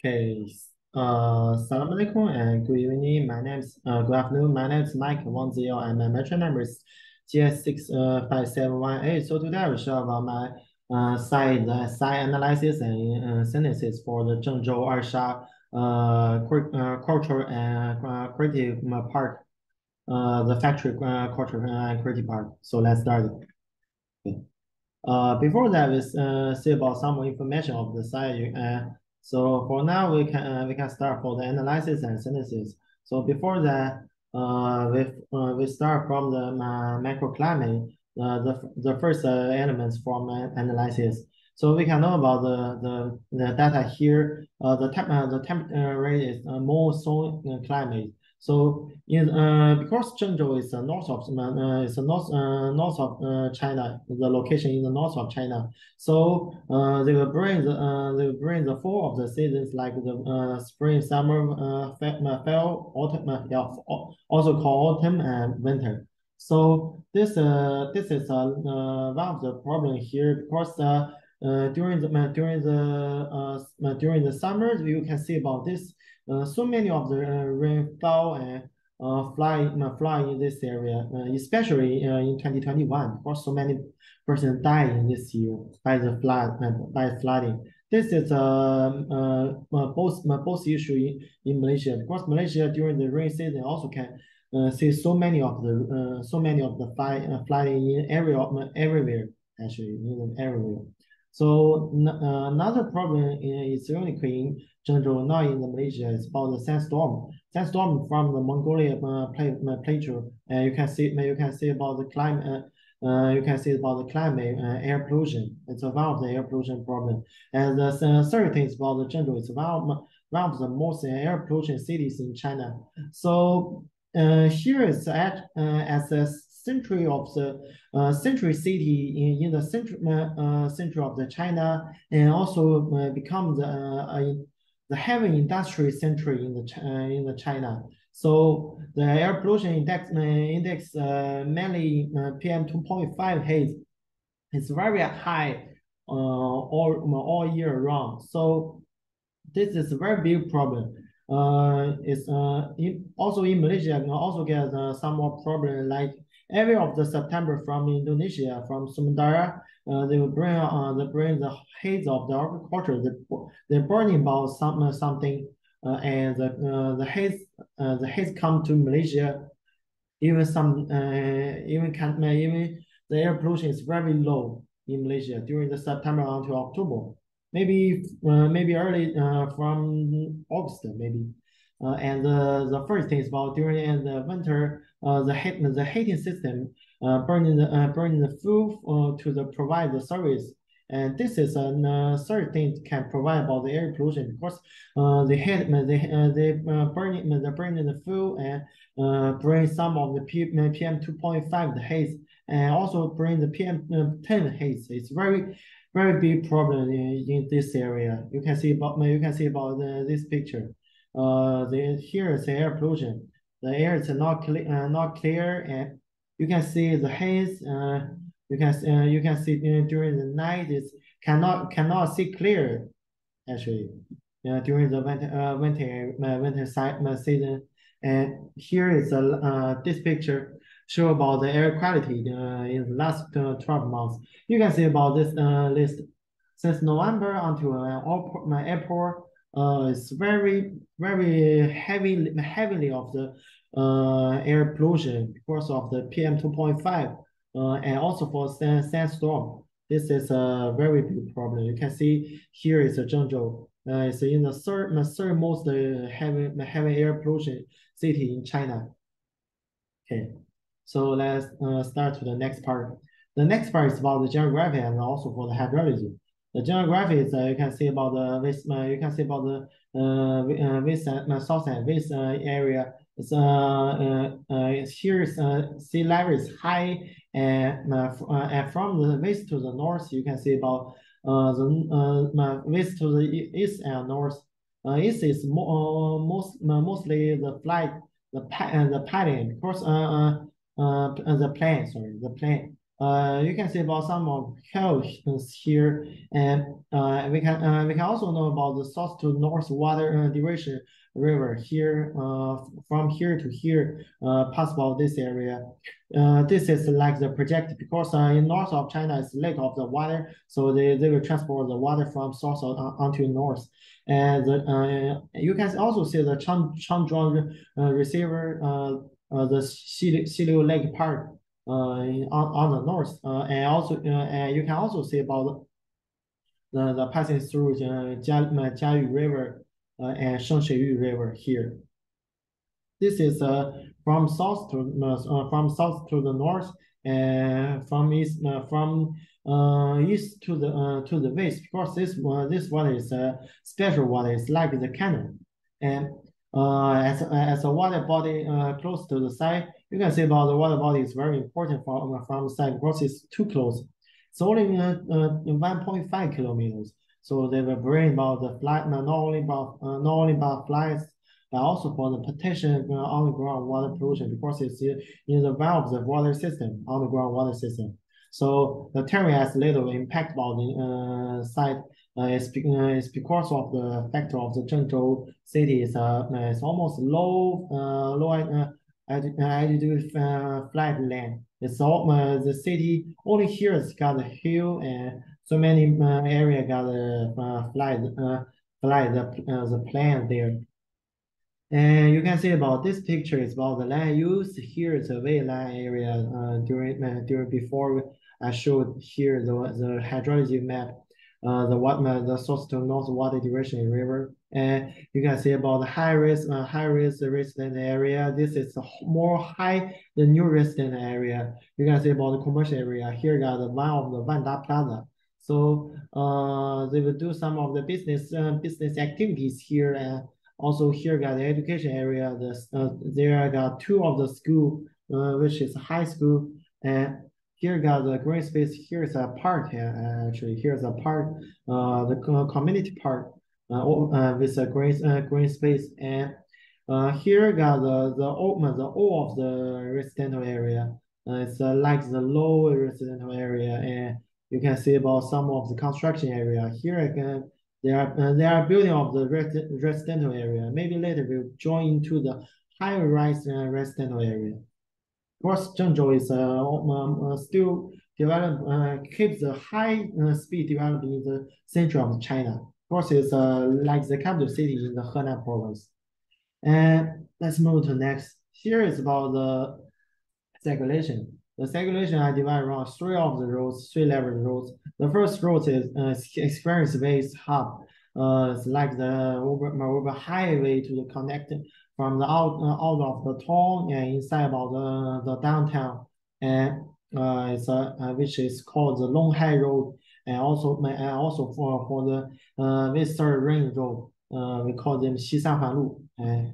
Okay. Assalamu alaikum and good evening. Good afternoon. My name is Mike Wang Ziyao and my metric number is GS65718. So today I will show about my site analysis and synthesis for the Zhengzhou Arsha cultural and creative park, the factory cultural and creative park. So let's start it. Okay. Before that, we see about some more information of the site. So for now, we can start for the analysis and synthesis. So before that, we start from the microclimate, the first elements from analysis. So we can know about the data here. The temperature rate is monsoon climate. So because Zhengzhou is north of China, the location in the north of China. So they will bring the four of the seasons like the spring, summer, fall, autumn, yeah, also called autumn and winter. So this is one of the problem here because during the summer you can see about this so many of the rainfall and fly in this area, especially in 2021, because so many persons died in this year by the by flooding. This is both issue in Malaysia because Malaysia during the rain season also can see so many of the flooding in everywhere actually in everywhere. So another problem is unique in Zhengzhou, not in Malaysia, is about the sandstorm. Sandstorm from the Mongolia plateau. You can see about the climate. You can see about the climate air pollution. It's one of the air pollution problem. And the third thing is about the Zhengzhou. It's one of the most air pollution cities in China. So here is as a century of the century city in the center of the China, and also become the heavy industry center in the China. So the air pollution index mainly PM 2.5 haze is very high all year round. So this is a very big problem. Also in Malaysia, we also get some more problem like every of the September from Indonesia, from Sumatra, they will bring the haze of the agriculture. They're burning about something, and the haze come to Malaysia. Even the air pollution is very low in Malaysia during the September until October. Maybe early from August maybe. And the first thing is about during the winter, the heating system burning the fuel to provide the service. And this is a third thing can provide about the air pollution because they burning the fuel and bring some of the PM 2.5 the haze and also bring the PM 10 haze. It's very big problem in this area. You can see about this picture. Here is the air pollution. The air is not clear, and you can see the haze. You can see during the night it's cannot see clear actually during the winter season. And here is this picture show about the air quality in the last 12 months. You can see about this list since November until April. It's very heavily of the air pollution because of the PM 2.5 and also for sandstorm. This is a very big problem. You can see here is a Zhengzhou. It's in the third most heavy air pollution city in China. Okay, so let's start to the next part. The next part is about the geography and also for the hydrology. The geography is you can see about the west. You can see about the west south and west area. Here is sea level is high, and from the west to the north, you can see about the west to the east and north. East is mostly the flight the pattern because the plane You can see about some of hills here, and we can also know about the south to north water direction river here. From here to here, pass about this area. This is like the project because in north of China is lake of the water, so they will transport the water from south onto north. And you can also see the Changzhuang receiver, the Xiliu Lake Park on the north, and also you can also see about the passing through Jiayu River and Shengshui River here. This is from south to the north, and from east to the west. Because this water is a special water. It's like the canal, and as a water body close to the side, you can see about the water body is very important from the side because it's too close. It's only 1.5 kilometers. So they will bring about the flight, not only about flights, but also for the protection on the ground water pollution because it's in the valves of water system, on the ground water system. So the terrain has little impact on the site. It's because of the factor of the Zhengzhou city is it's almost low altitude flat land. It's all the city only here has got a hill and so many area got a the plant there. And you can see about this picture is about the land use. Here is a wetland area during before I showed here the hydrology map, the south to north water direction river. And you can see about the high risk resident area. This is more high the new resident area. You can see about the commercial area. Here got the one of the Wanda Plaza. So they will do some of the business activities here and also here got the education area. There got two of the school, which is high school, and here got the green space. Here's a park. Actually, here's a park, the community park, with a green space, and here got all of the residential area. It's like the low residential area, and you can see about some of the construction area. Here again, they are building of the residential area. Maybe later we'll join into the high-rise residential area. Of course, Zhengzhou is still keeps the high speed developing in the center of China. Of course, it's like the capital city in the Henan province. And let's move to next. Here is about the circulation. The circulation I divide around three of the roads, three level roads. The first road is experience-based hub. It's like the over highway to the connect from the out of the town and inside about the downtown. And it's which is called the Longhai Road, and also for the Visitor Ring Road. We call them Xisanhuan Lu and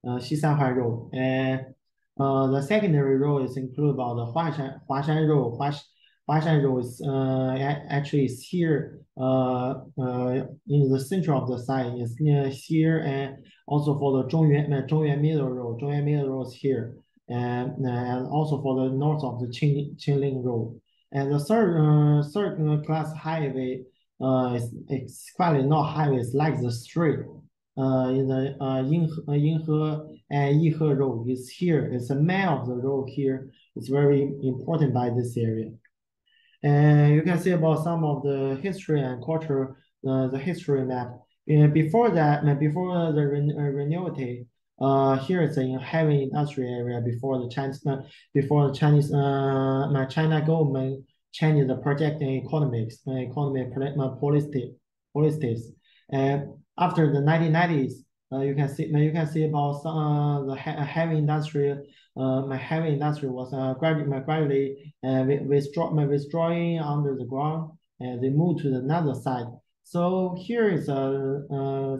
Xisanhuan Road. And the secondary road is included about the Huashan Road. Huashan Road is actually is here in the center of the site. It's near here, and also for the Zhongyuan Middle Road. Zhongyuan Middle Road is here, and also for the north of the Qingling Road. And the third class highway it's quite not highway. It's like the street. In the Yinghe and Yihe Road is here. It's a map of the road here. It's very important by this area. And you can see about some of the history and culture, the history map. Before that, before the renewal, here is a heavy industry area before the Chinese China government changed the project in economics, politics. And after the 1990s, you can see about the heavy industry. Heavy industry was gradually withdrawing under the ground, and they moved to another side. So here is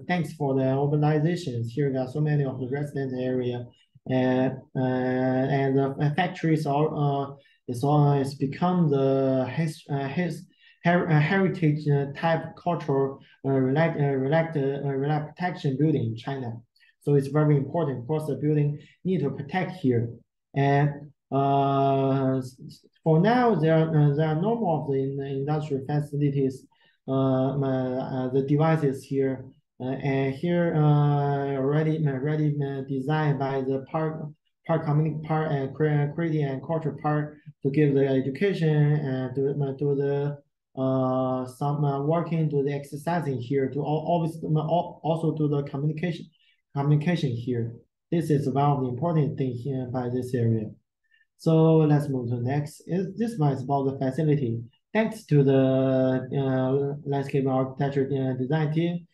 thanks for the urbanizations. Here got so many of the resident area, and the factories are it's become the heritage type cultural protection building in China. So it's very important because the building need to protect here. And For now, there are no more of the industrial facilities. The devices here and here already designed by the part community part and creating and culture part to give the education and do the some working to the exercising here to always also do the communication here. This is one of the important things here by this area. So let's move to the next. This one is about the facility. Thanks to the landscape architecture design team,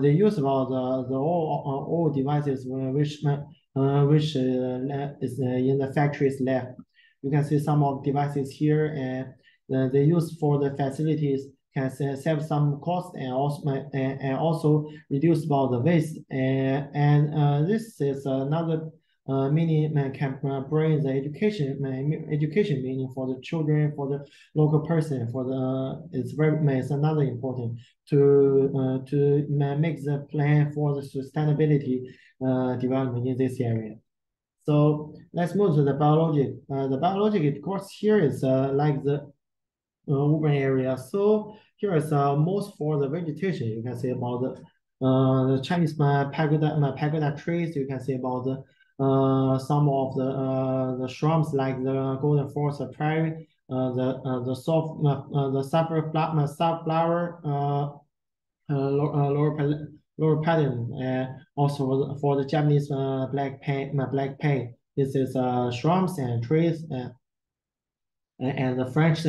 they use about the all devices which is in the factory's lab. You can see some of devices here, and they use for the facilities can save some cost and also reduce about the waste. And this is another meaning can bring the education meaning for the children, for the local person, for the it's another important to make the plan for the sustainability development in this area. So let's move to the biologic. The biologic course here is like the urban area. So here is most for the vegetation. You can see about the Chinese pagoda trees. You can see about the some of the shrubs like the golden forest prairie, the soft the safflower lower pattern, also for the Japanese black paint. This is shrubs and trees. And the French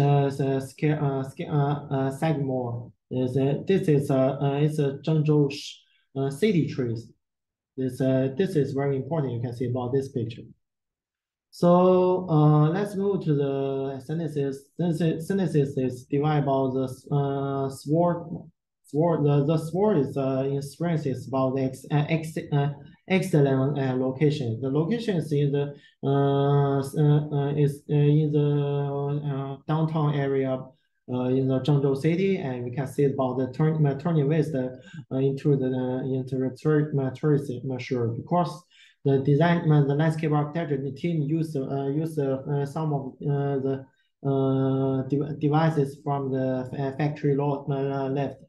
sycamore is this is it's a Zhengzhou city trees. This is very important. You can see about this picture. So let's move to the synthesis. Synthesis is divided about the sword. The sword is in strength is about the excellent location. The location is in the downtown area in the Zhengzhou city, and we can see about the turning west into the tourism sure because the design the landscape architecture the team use some of the devices from the factory lot left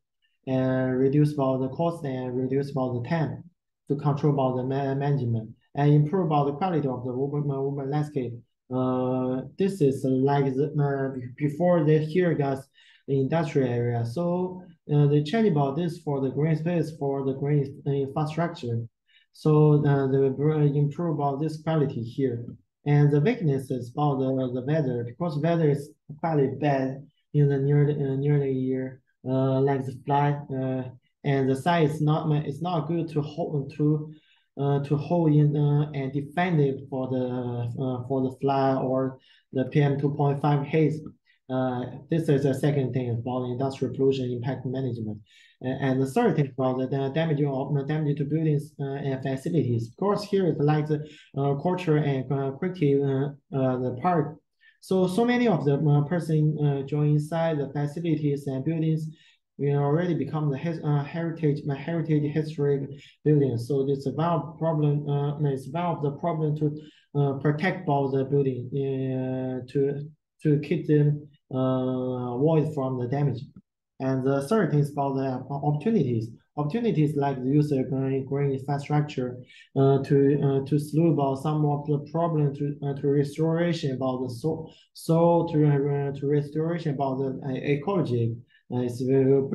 and reduce about the cost and reduce about the time to control about the management and improve about the quality of the urban landscape. This is like before the here got the industrial area. So they change about this for the green space for the green infrastructure. So they will improve about this quality here. And the weakness is about the weather because weather is quite bad in the near the year. Like the fly, and the site is not good to hold in and defend it for the fly or the PM 2.5 haze. This is the second thing about industrial pollution impact management. And the third thing about the damage to buildings and facilities. Of course, here is like the culture and creative the part. So many of the person join inside the facilities and buildings we already become the heritage historic buildings. So it's about problem. It's about the problem to protect about the building to keep them avoid from the damage. And the third thing is about the opportunities. Opportunities like the use of green infrastructure to slow about some of the problem to restoration about the soil to restoration about the ecology. Will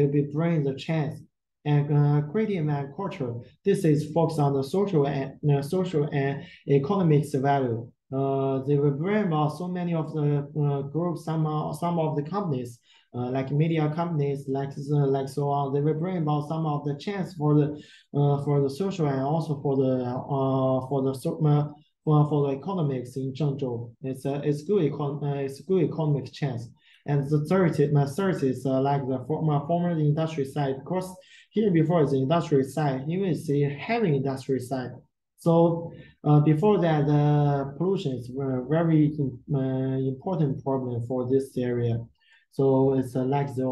be bring the chance and creating and culture. This is focused on the social and economic value. They will bring about so many of the groups, some of the companies, like media companies, like so on. They will bring about some of the chance for the social and also for the economics in Zhengzhou. It's good economic chance. And the third is like the former industry side. Of course, here before is the industrial side, here is the heavy industrial side. So before that, pollution is a very important problem for this area. So it's like the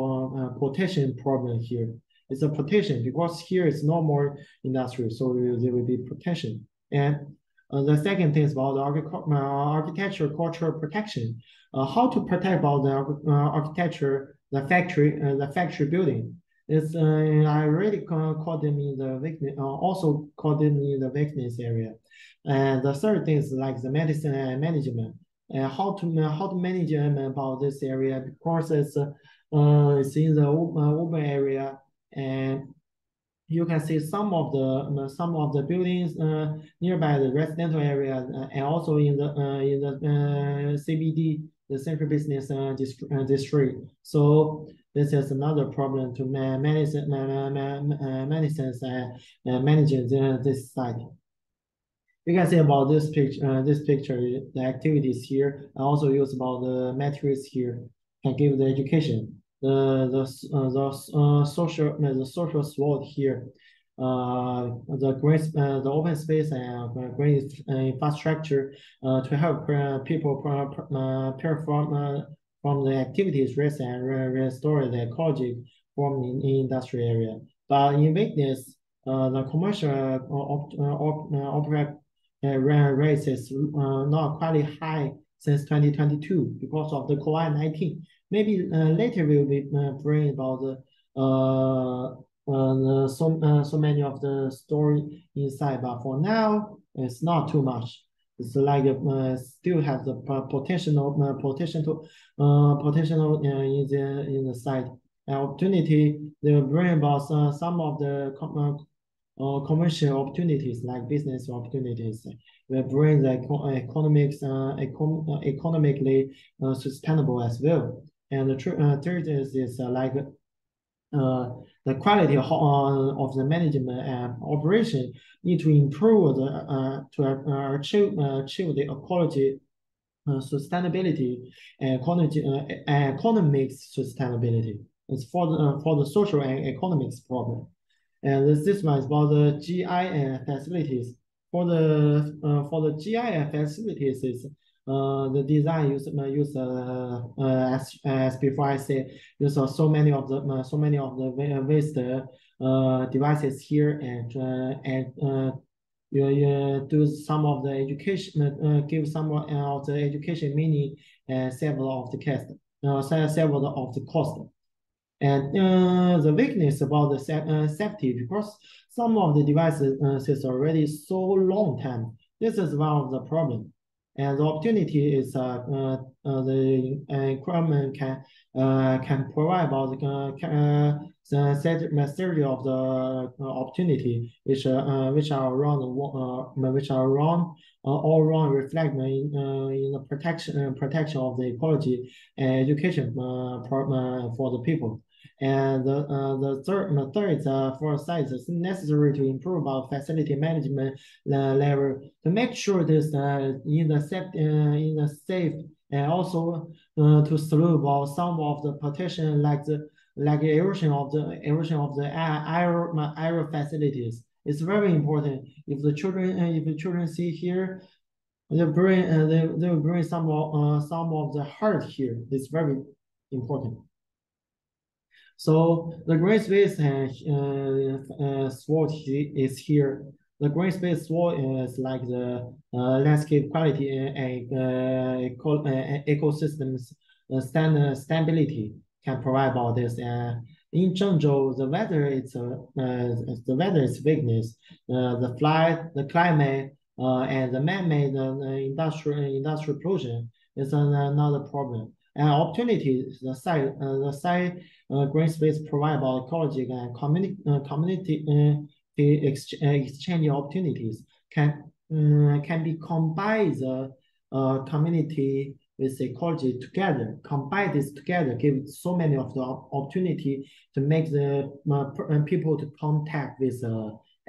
protection problem here. It's a protection because here is no more industry, so there will be protection. And The second thing is about the architecture cultural protection. How to protect about the architecture, the factory building. It's I already called them in the weakness, also called them in the weakness area. And the third thing is like the medicine and management. And how to manage about this area, because it's in the urban area, and you can see some of the buildings nearby the residential area, and also in the CBD, the central business district. So this is another problem to manage managing this site. You can see about this picture. The activities here. I also use about the materials here. Can give the education. The social SWOT here. The open space and green infrastructure to help people from the activities risk and restore the ecology form in industrial area. But in weakness, the commercial operate rates is not quite high since 2022 because of the COVID-19. Maybe later we'll be bring about so many of the story inside, but for now it's not too much. It's like still have the potential in the site. Opportunity they will bring about some of the commercial opportunities like business opportunities will bring the economically sustainable as well. And the third is like the quality of the management and operation need to improve to achieve the ecology sustainability and economic sustainability. It's for the social and economics problem. And this one is about the GI facilities. For the GI facilities, is the design use as before I said, use so many of the waste devices here, and you do some of the education, give some of the education meaning, and several of the cost. And the weakness about the safety, because some of the devices is already so long time. This is one of the problem. And the opportunity is the requirement can provide about the majority of the opportunity which are around all around reflect in the protection of the ecology and education for the people. And the third for sites is necessary to improve our facility management level to make sure this in the safe and also to solve about some of the protection like erosion of the air facilities. It's very important. If the children see here, they will bring some of the heart here. It's very important. So the green space SWOT is here. The green space SWOT is like the landscape quality and ecosystems stability can provide about this. In Zhengzhou, the weather is weakness. The climate, and the man-made industrial pollution is another problem. And opportunities, the site green space provide about ecology and community exchange opportunities can be combined the community with ecology together. Combine this together, give so many of the opportunity to make the people to contact with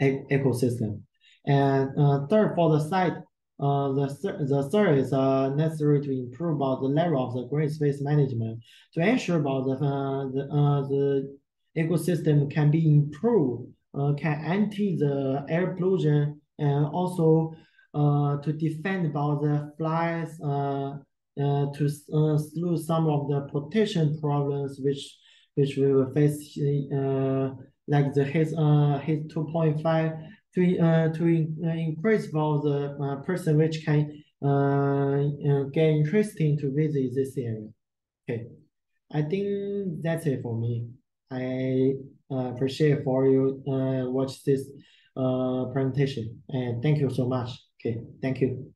ecosystem. And third, for the site, the third is necessary to improve about the level of the green space management to ensure about the ecosystem can be improved, can anti the air pollution, and also to defend about the flies, to slew some of the protection problems which we will face, like the heat 2.5 increase for the person which can get interesting to visit this area. Okay, I think that's it for me. I appreciate for you watch this presentation, and thank you so much. Okay, thank you.